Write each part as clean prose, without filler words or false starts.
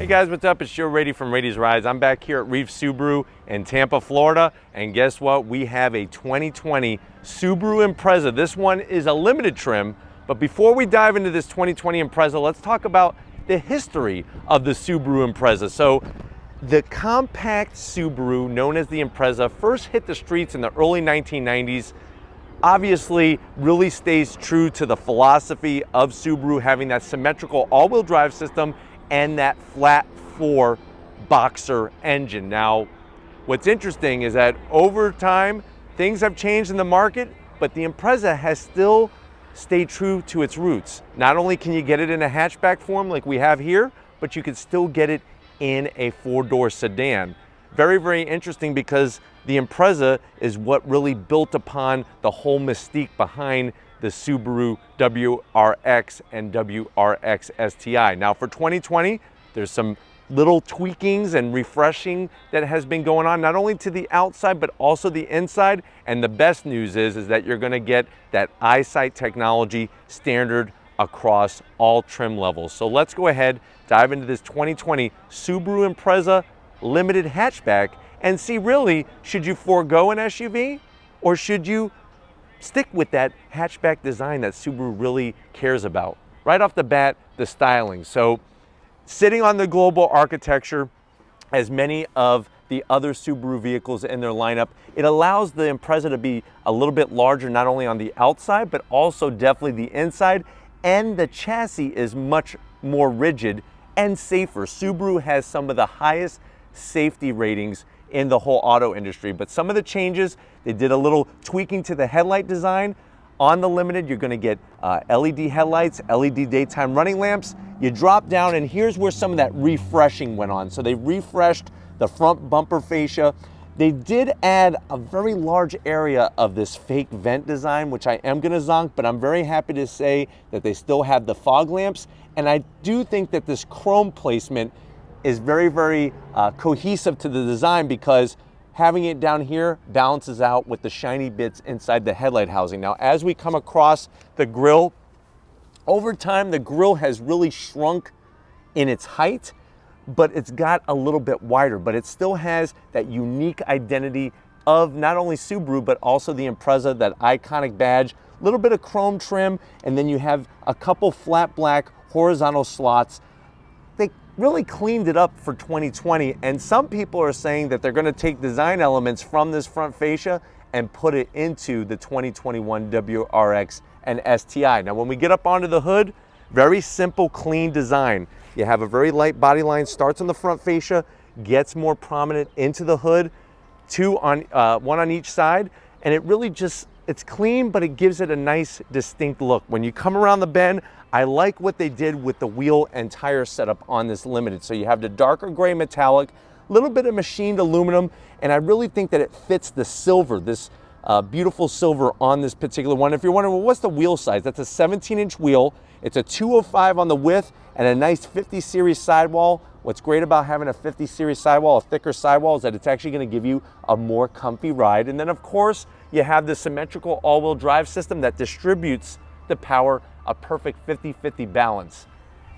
Hey guys, what's up? It's Joe Rady from Rady's Rides. I'm back here at Reef Subaru in Tampa, Florida. And guess what? We have a 2020 Subaru Impreza. This one is a limited trim. But before we dive into this 2020 Impreza, let's talk about the history of the Subaru Impreza. So the compact Subaru, known as the Impreza, first hit the streets in the early 1990s. Obviously really stays true to the philosophy of Subaru, having that symmetrical all-wheel drive system and that flat 4 boxer engine. Now, what's interesting is that over time, things have changed in the market, but the Impreza has still stayed true to its roots. Not only can you get it in a hatchback form like we have here, but you can still get it in a 4-door sedan. Very, very interesting because the Impreza is what really built upon the whole mystique behind the Subaru WRX and WRX STI. Now for 2020, there's some little tweakings and refreshing that has been going on, not only to the outside, but also the inside. And the best news is that you're gonna get that Eyesight technology standard across all trim levels. So let's go ahead, dive into this 2020 Subaru Impreza Limited hatchback and see, really, should you forego an SUV or should you stick with that hatchback design that Subaru really cares about? Right off the bat, the styling. So sitting on the global architecture, as many of the other Subaru vehicles in their lineup, it allows the Impreza to be a little bit larger, not only on the outside, but also definitely the inside. And the chassis is much more rigid and safer. Subaru has some of the highest safety ratings in the whole auto industry. But some of the changes, they did a little tweaking to the headlight design. On the Limited, you're gonna get LED headlights, LED daytime running lamps. You drop down and here's where some of that refreshing went on. So they refreshed the front bumper fascia. They did add a very large area of this fake vent design, which I am gonna zonk, but I'm very happy to say that they still have the fog lamps. And I do think that this chrome placement is very, very cohesive to the design, because having it down here balances out with the shiny bits inside the headlight housing. Now, as we come across the grille, over time, the grille has really shrunk in its height, but it's got a little bit wider, but it still has that unique identity of not only Subaru, but also the Impreza, that iconic badge, a little bit of chrome trim, and then you have a couple flat black horizontal slots. They really cleaned it up for 2020, and some people are saying that they're gonna take design elements from this front fascia and put it into the 2021 WRX and STI. Now, when we get up onto the hood, very simple, clean design. You have a very light body line, starts on the front fascia, gets more prominent into the hood, one on each side, and it really just, it's clean, but it gives it a nice, distinct look. When you come around the bend, I like what they did with the wheel and tire setup on this Limited. So you have the darker gray metallic, a little bit of machined aluminum, and I really think that it fits the silver, this beautiful silver on this particular one. If you're wondering, well, what's the wheel size? That's a 17-inch wheel. It's a 205 on the width and a nice 50 series sidewall. What's great about having a 50 series sidewall, a thicker sidewall, is that it's actually gonna give you a more comfy ride. And then of course, you have the symmetrical all-wheel drive system that distributes the power, a perfect 50-50 balance.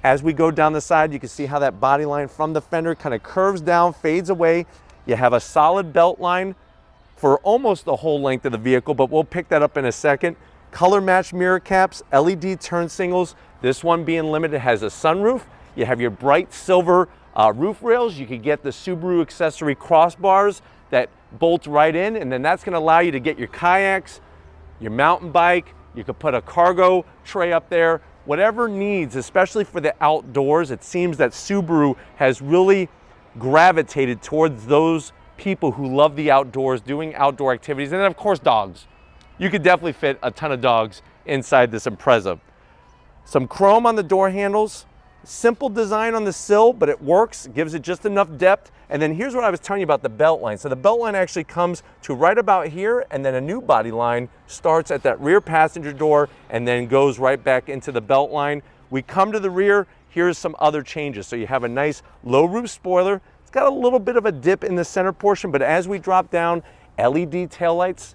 As we go down the side, you can see how that body line from the fender kind of curves down, fades away. You have a solid belt line for almost the whole length of the vehicle, but we'll pick that up in a second. Color matched mirror caps, LED turn signals. This one being Limited has a sunroof. You have your bright silver roof rails. You could get the Subaru accessory crossbars that bolt right in, and then that's gonna allow you to get your kayaks, your mountain bike. You could put a cargo tray up there, whatever needs, especially for the outdoors. It seems that Subaru has really gravitated towards those people who love the outdoors, doing outdoor activities, and then of course dogs. You could definitely fit a ton of dogs inside this Impreza. Some chrome on the door handles, simple design on the sill, but it works, gives it just enough depth. And then here's what I was telling you about the belt line. So the belt line actually comes to right about here, and then a new body line starts at that rear passenger door and then goes right back into the belt line. We come to the rear, here's some other changes. So you have a nice low roof spoiler. It's got a little bit of a dip in the center portion, but as we drop down, LED taillights,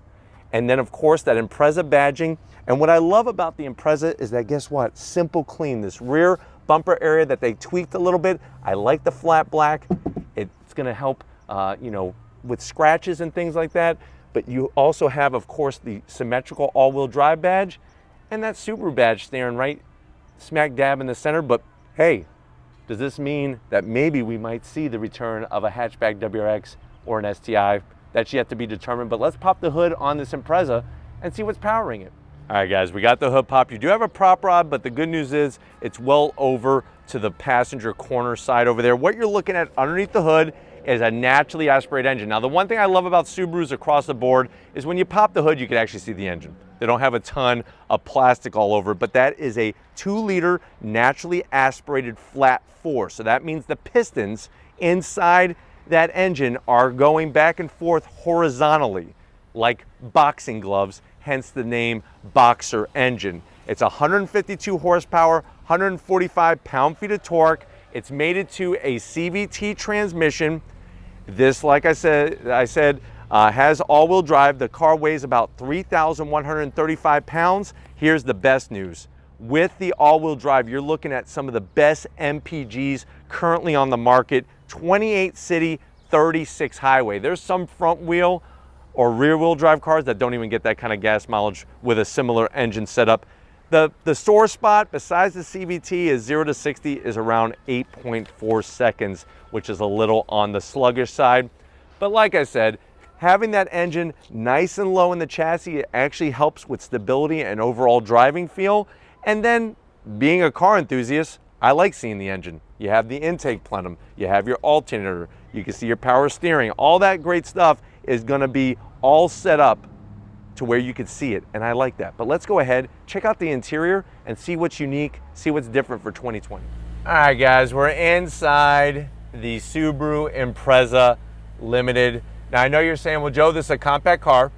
and then of course that Impreza badging. And what I love about the Impreza is that, guess what? Simple, clean. This rear bumper area that they tweaked a little bit. I like the flat black. It's gonna help, you know, with scratches and things like that. But you also have, of course, the symmetrical all-wheel drive badge and that Subaru badge staring right smack dab in the center. But hey, does this mean that maybe we might see the return of a hatchback WRX or an STI? That's yet to be determined, but let's pop the hood on this Impreza and see what's powering it. All right, guys, we got the hood popped. You do have a prop rod, but the good news is it's well over to the passenger corner side over there. What you're looking at underneath the hood is a naturally aspirated engine. Now, the one thing I love about Subarus across the board is when you pop the hood, you can actually see the engine. They don't have a ton of plastic all over, but that is a 2-liter naturally aspirated flat 4. So that means the pistons inside that engine are going back and forth horizontally, like boxing gloves, hence the name boxer engine. It's 152 horsepower, 145 pound-feet of torque. It's mated to a CVT transmission. This, like I said, has all-wheel drive. The car weighs about 3,135 pounds. Here's the best news. With the all-wheel drive, you're looking at some of the best MPGs currently on the market. 28 city, 36 highway. There's some front wheel or rear wheel drive cars that don't even get that kind of gas mileage with a similar engine setup. The sore spot, besides the CVT, is 0 to 60 is around 8.4 seconds, which is a little on the sluggish side. But like I said, having that engine nice and low in the chassis, it actually helps with stability and overall driving feel. And then, being a car enthusiast, I like seeing the engine. You have the intake plenum, you have your alternator, you can see your power steering. All that great stuff is gonna be all set up to where you can see it, and I like that. But let's go ahead, check out the interior and see what's unique, see what's different for 2020. All right, guys, we're inside the Subaru Impreza Limited. Now, I know you're saying, well, Joe, this is a compact car.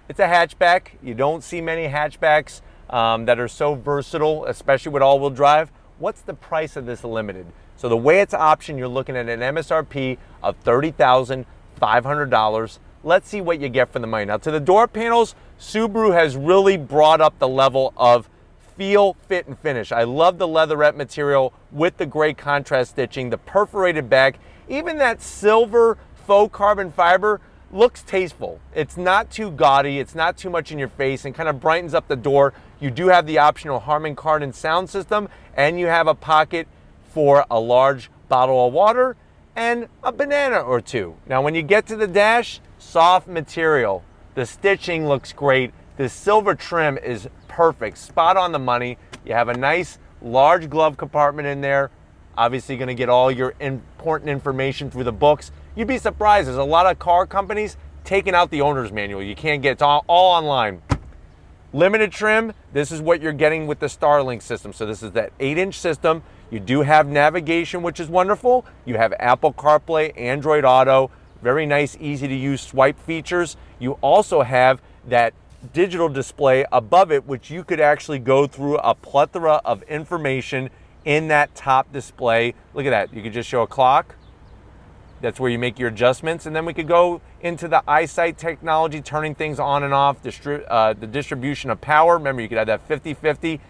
It's a hatchback. You don't see many hatchbacks that are so versatile, especially with all-wheel drive. What's the price of this Limited? So the way it's optioned, you're looking at an MSRP of $30,500. Let's see what you get for the money. Now, to the door panels, Subaru has really brought up the level of feel, fit, and finish. I love the leatherette material with the gray contrast stitching, the perforated back, even that silver faux carbon fiber looks tasteful. It's not too gaudy, it's not too much in your face, and kind of brightens up the door. You do have the optional Harman Kardon sound system, and you have a pocket for a large bottle of water and a banana or two. Now, when you get to the dash, soft material. The stitching looks great. The silver trim is perfect, spot on the money. You have a nice large glove compartment in there. Obviously gonna get all your important information through the books. You'd be surprised, there's a lot of car companies taking out the owner's manual. You can't get, it's all online. Limited trim, this is what you're getting with the Starlink system. So this is that 8-inch system. You do have navigation, which is wonderful. You have Apple CarPlay, Android Auto, very nice, easy to use swipe features. You also have that digital display above it, which you could actually go through a plethora of information in that top display. Look at that, you could just show a clock. That's where you make your adjustments. And then we could go into the Eyesight technology, turning things on and off, the distribution of power. Remember, you could have that 50-50.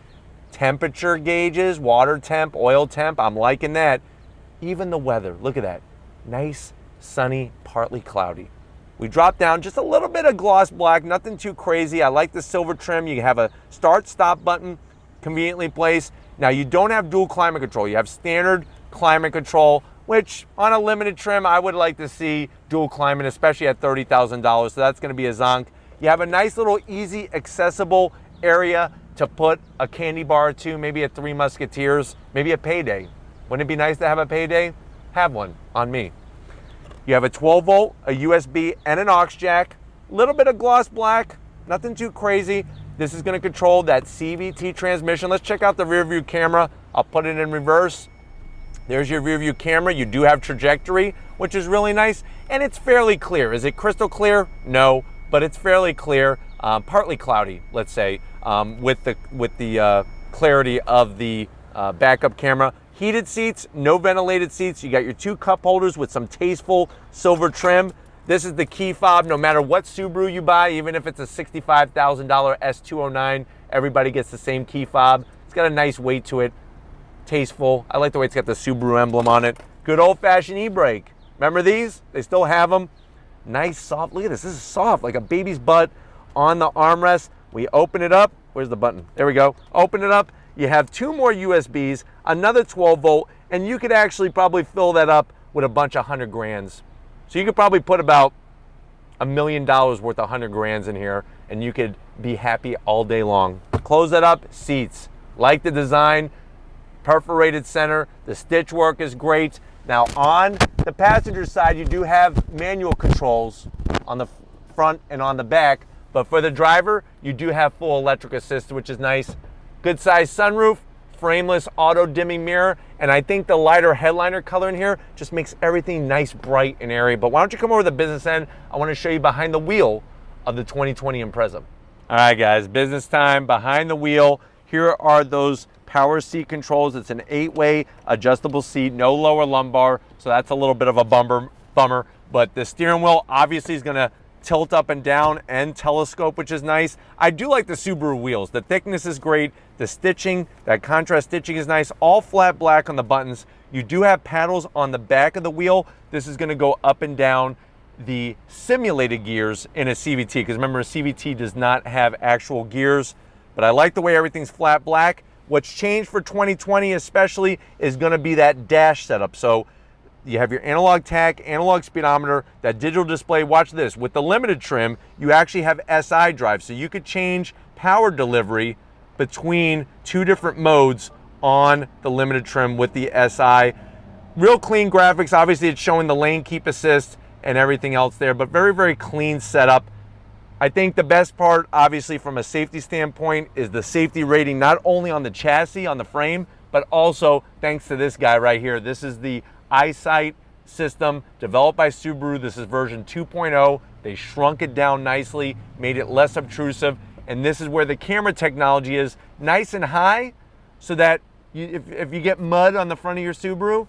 Temperature gauges, water temp, oil temp, I'm liking that. Even the weather, look at that. Nice, sunny, partly cloudy. We drop down just a little bit of gloss black, nothing too crazy. I like the silver trim. You have a start-stop button conveniently placed. Now, you don't have dual climate control. You have standard climate control, which on a limited trim, I would like to see dual climate, especially at $30,000. So that's gonna be a zonk. You have a nice little easy accessible area to put a candy bar or two, maybe a Three Musketeers, maybe a Payday. Wouldn't it be nice to have a Payday? Have one on me. You have a 12 volt, a USB, and an aux jack. Little bit of gloss black, nothing too crazy. This is gonna control that CVT transmission. Let's check out the rear view camera. I'll put it in reverse. There's your rear view camera. You do have trajectory, which is really nice, and it's fairly clear. Is it crystal clear? No, but it's fairly clear, partly cloudy, let's say, with the clarity of the backup camera. Heated seats, no ventilated seats. You got your 2 cup holders with some tasteful silver trim. This is the key fob. No matter what Subaru you buy, even if it's a $65,000 S209, everybody gets the same key fob. It's got a nice weight to it. tasteful. I like the way it's got the Subaru emblem on it. Good old-fashioned e-brake. Remember these? They still have them. Nice, soft. Look at this. This is soft, like a baby's butt on the armrest. We open it up. Where's the button? There we go. Open it up. You have 2 more USBs, another 12 volt, and you could actually probably fill that up with a bunch of 100 grands. So you could probably put about $1 million worth of 100 grands in here, and you could be happy all day long. Close that up. Seats. Like the design. Perforated center. The stitch work is great. Now on the passenger side, you do have manual controls on the front and on the back, but for the driver, you do have full electric assist, which is nice. Good size sunroof, frameless auto dimming mirror, and I think the lighter headliner color in here just makes everything nice, bright, and airy. But why don't you come over to the business end? I want to show you behind the wheel of the 2020 Impreza. All right, guys, business time. Behind the wheel, here are those power seat controls. It's an 8-way adjustable seat, no lower lumbar, so that's a little bit of a bummer. But the steering wheel obviously is going to tilt up and down and telescope, which is nice. I do like the Subaru wheels. The thickness is great. The stitching, that contrast stitching is nice. All flat black on the buttons. You do have paddles on the back of the wheel. This is going to go up and down the simulated gears in a CVT, because remember, a CVT does not have actual gears. But I like the way everything's flat black. What's changed for 2020 especially is going to be that dash setup. So you have your analog tach, analog speedometer, that digital display. Watch this. With the limited trim, you actually have SI drive. So you could change power delivery between 2 different modes on the limited trim with the SI. Real clean graphics. Obviously, it's showing the lane keep assist and everything else there, but very, very clean setup. I think the best part, obviously, from a safety standpoint, is the safety rating, not only on the chassis, on the frame, but also thanks to this guy right here. This is the Eyesight System developed by Subaru. This is version 2.0. They shrunk it down nicely, made it less obtrusive, and this is where the camera technology is nice and high, so that if you get mud on the front of your Subaru,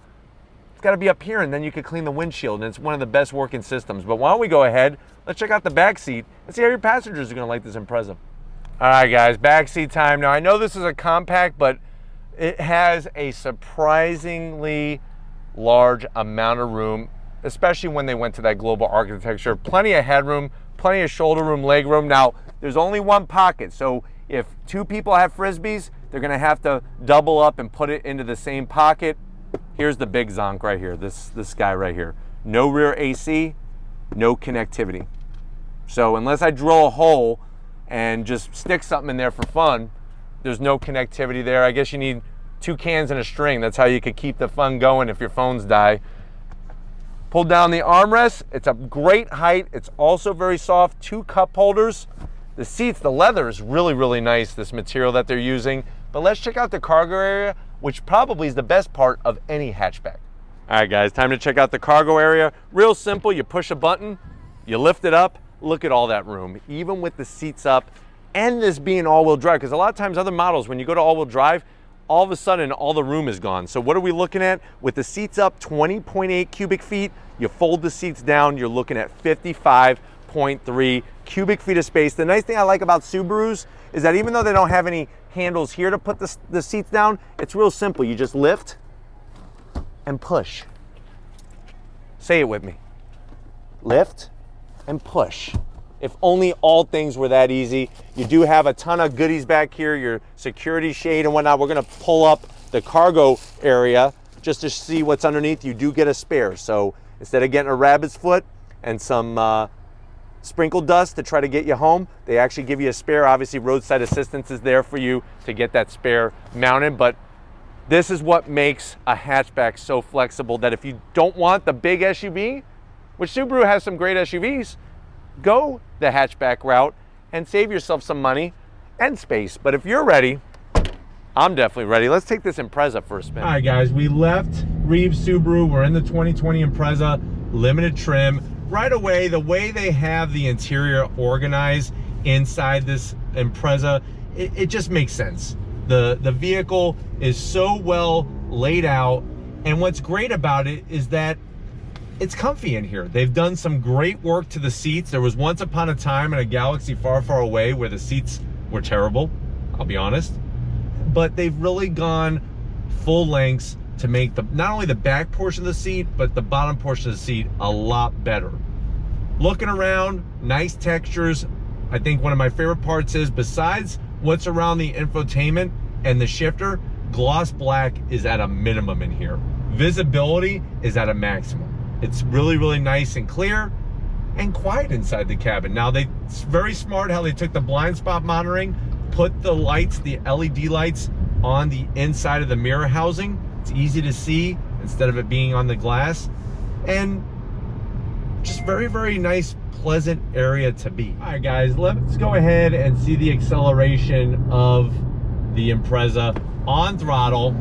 it's got to be up here, and then you could clean the windshield, and it's one of the best working systems. But why don't we go ahead, let's check out the back seat and see how your passengers are going to like this Impreza. All right, guys, back seat time. Now, I know this is a compact, but it has a surprisingly large amount of room, especially when they went to that global architecture. Plenty of headroom, plenty of shoulder room, leg room. Now, there's only one pocket, so if 2 people have Frisbees, they're going to have to double up and put it into the same pocket. Here's the big zonk right here, this guy right here. No rear AC, no connectivity. So unless I drill a hole and just stick something in there for fun, there's no connectivity there. I guess you need 2 cans and a string. That's how you could keep the fun going if your phones die. Pull down the armrest. It's a great height. It's also very soft. 2 cup holders. The seats, the leather is really, really nice, this material that they're using. But let's check out the cargo area, which probably is the best part of any hatchback. All right, guys, time to check out the cargo area. Real simple. You push a button, you lift it up. Look at all that room, even with the seats up and this being all-wheel drive, because a lot of times other models, when you go to all-wheel drive, all of a sudden all the room is gone. So what are we looking at? With the seats up 20.8 cubic feet, you fold the seats down, you're looking at 55.3 cubic feet of space. The nice thing I like about Subarus is that even though they don't have any handles here to put the seats down, it's real simple. You just lift and push. Say it with me. Lift and push. If only all things were that easy. You do have a ton of goodies back here, your security shade and whatnot. We're gonna pull up the cargo area just to see what's underneath. You do get a spare. So instead of getting a rabbit's foot and some sprinkled dust to try to get you home, they actually give you a spare. Obviously, roadside assistance is there for you to get that spare mounted, but this is what makes a hatchback so flexible that if you don't want the big SUV, which Subaru has some great SUVs, go the hatchback route and save yourself some money and space. But if you're ready, I'm definitely ready. Let's take this Impreza for a spin. All right, guys, we left Reeves Subaru. We're in the 2020 Impreza limited trim. Right away, the way they have the interior organized inside this Impreza, it just makes sense. The vehicle is so well laid out, and what's great about it is that it's comfy in here. They've done some great work to the seats. There was once upon a time in a galaxy far, far away where the seats were terrible, I'll be honest. But they've really gone full lengths to make not only the back portion of the seat, but the bottom portion of the seat a lot better. Looking around, nice textures. I think one of my favorite parts is, besides what's around the infotainment and the shifter, gloss black is at a minimum in here. Visibility is at a maximum. It's really, really nice and clear and quiet inside the cabin. Now, it's very smart how they took the blind spot monitoring, put the lights, the LED lights, on the inside of the mirror housing. It's easy to see instead of it being on the glass. And just very, very nice, pleasant area to be. All right, guys, let's go ahead and see the acceleration of the Impreza on throttle.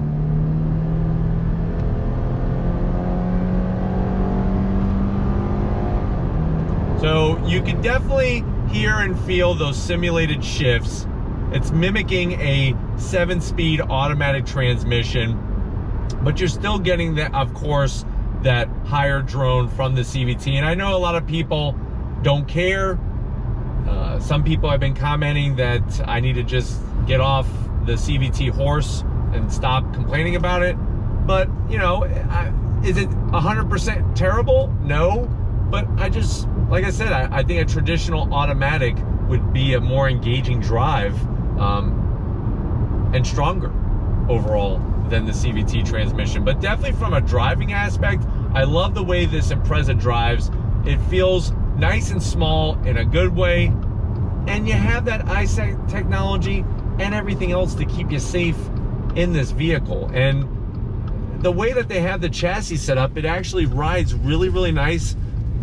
So you can definitely hear and feel those simulated shifts. It's mimicking a 7-speed automatic transmission, but you're still getting that, of course, that higher drone from the CVT. And I know a lot of people don't care. Some people have been commenting that I need to just get off the CVT horse and stop complaining about it. But, you know, is it 100% terrible? No. But like I said, I think a traditional automatic would be a more engaging drive and stronger overall than the CVT transmission. But definitely from a driving aspect, I love the way this Impreza drives. It feels nice and small in a good way, and you have that Eyesight technology and everything else to keep you safe in this vehicle. And the way that they have the chassis set up, it actually rides really, really nice.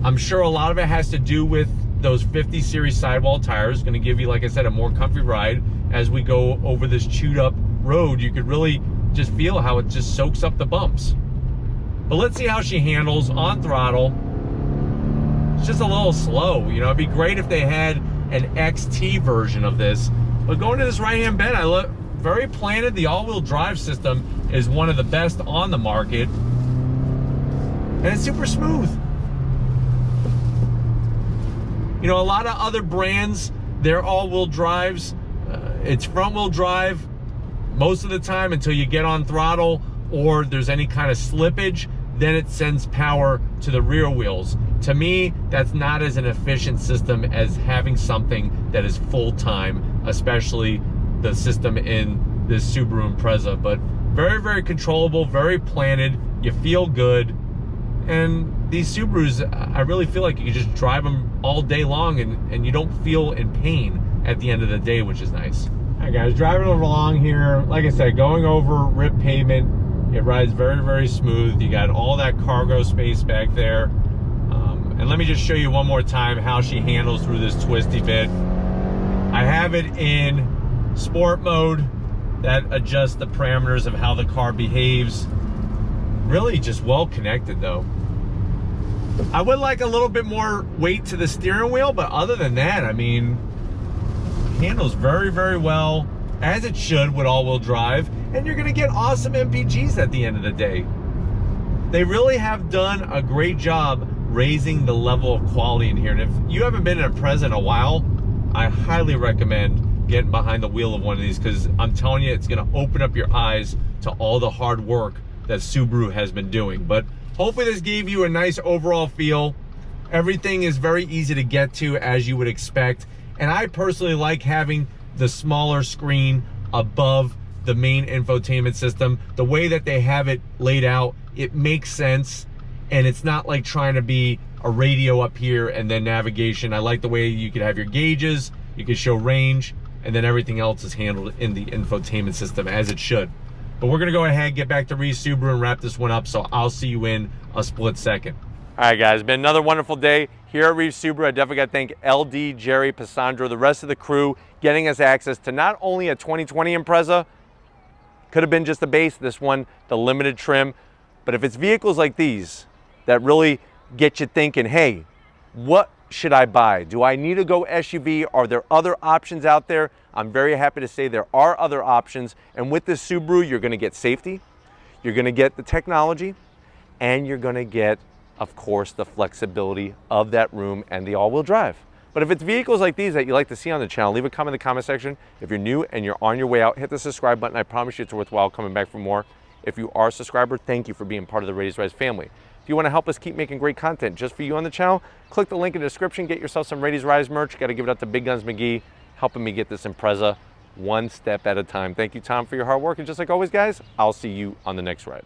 I'm sure a lot of it has to do with those 50 series sidewall tires. Going to give you, like I said, a more comfy ride. As we go over this chewed up road, you could really just feel how it just soaks up the bumps. But let's see how she handles on throttle. It's just a little slow. You know, it'd be great if they had an XT version of this. But going to this right-hand bend, I look very planted. The all-wheel drive system is one of the best on the market. And it's super smooth. You know, a lot of other brands, their all-wheel drives, it's front-wheel drive most of the time until you get on throttle or there's any kind of slippage, then it sends power to the rear wheels. To me, that's not as an efficient system as having something that is full-time, especially the system in this Subaru Impreza. But very, very controllable, very planted, you feel good. And these Subarus, I really feel like you can just drive them all day long and you don't feel in pain at the end of the day, which is nice. All right, guys, driving along here, like I said, going over rip pavement, it rides very, very smooth. You got all that cargo space back there. And let me just show you one more time how she handles through this twisty bit. I have it in sport mode. That adjusts the parameters of how the car behaves. Really just well connected though. I would like a little bit more weight to the steering wheel, but other than that, I mean, handles very, very well, as it should with all-wheel drive, and you're gonna get awesome MPGs at the end of the day. They really have done a great job raising the level of quality in here. And if you haven't been in a Impreza in a while, I highly recommend getting behind the wheel of one of these, because I'm telling you, it's gonna open up your eyes to all the hard work that Subaru has been doing. But hopefully this gave you a nice overall feel. Everything is very easy to get to, as you would expect. And I personally like having the smaller screen above the main infotainment system. The way that they have it laid out, it makes sense. And it's not like trying to be a radio up here and then navigation. I like the way you could have your gauges, you can show range, and then everything else is handled in the infotainment system as it should. But we're gonna go ahead, get back to Reeve Subaru and wrap this one up, so I'll see you in a split second. All right, guys, been another wonderful day here at Reeve Subaru. I definitely gotta thank LD, Jerry, Passandro, the rest of the crew, getting us access to not only a 2020 Impreza, could have been just a base, this one, the limited trim, but if it's vehicles like these that really get you thinking, hey, what should I buy? Do I need to go SUV? Are there other options out there? I'm very happy to say there are other options. And with this Subaru, you're gonna get safety, you're gonna get the technology, and you're gonna get, of course, the flexibility of that room and the all-wheel drive. But if it's vehicles like these that you like to see on the channel, leave a comment in the comment section. If you're new and you're on your way out, hit the subscribe button. I promise you it's worthwhile coming back for more. If you are a subscriber, thank you for being part of the Raised Rise family. If you want to help us keep making great content just for you on the channel, click the link in the description, get yourself some Raised Rise merch. Got to give it up to Big Guns McGee, helping me get this Impreza one step at a time. Thank you, Tom, for your hard work. And just like always, guys, I'll see you on the next ride.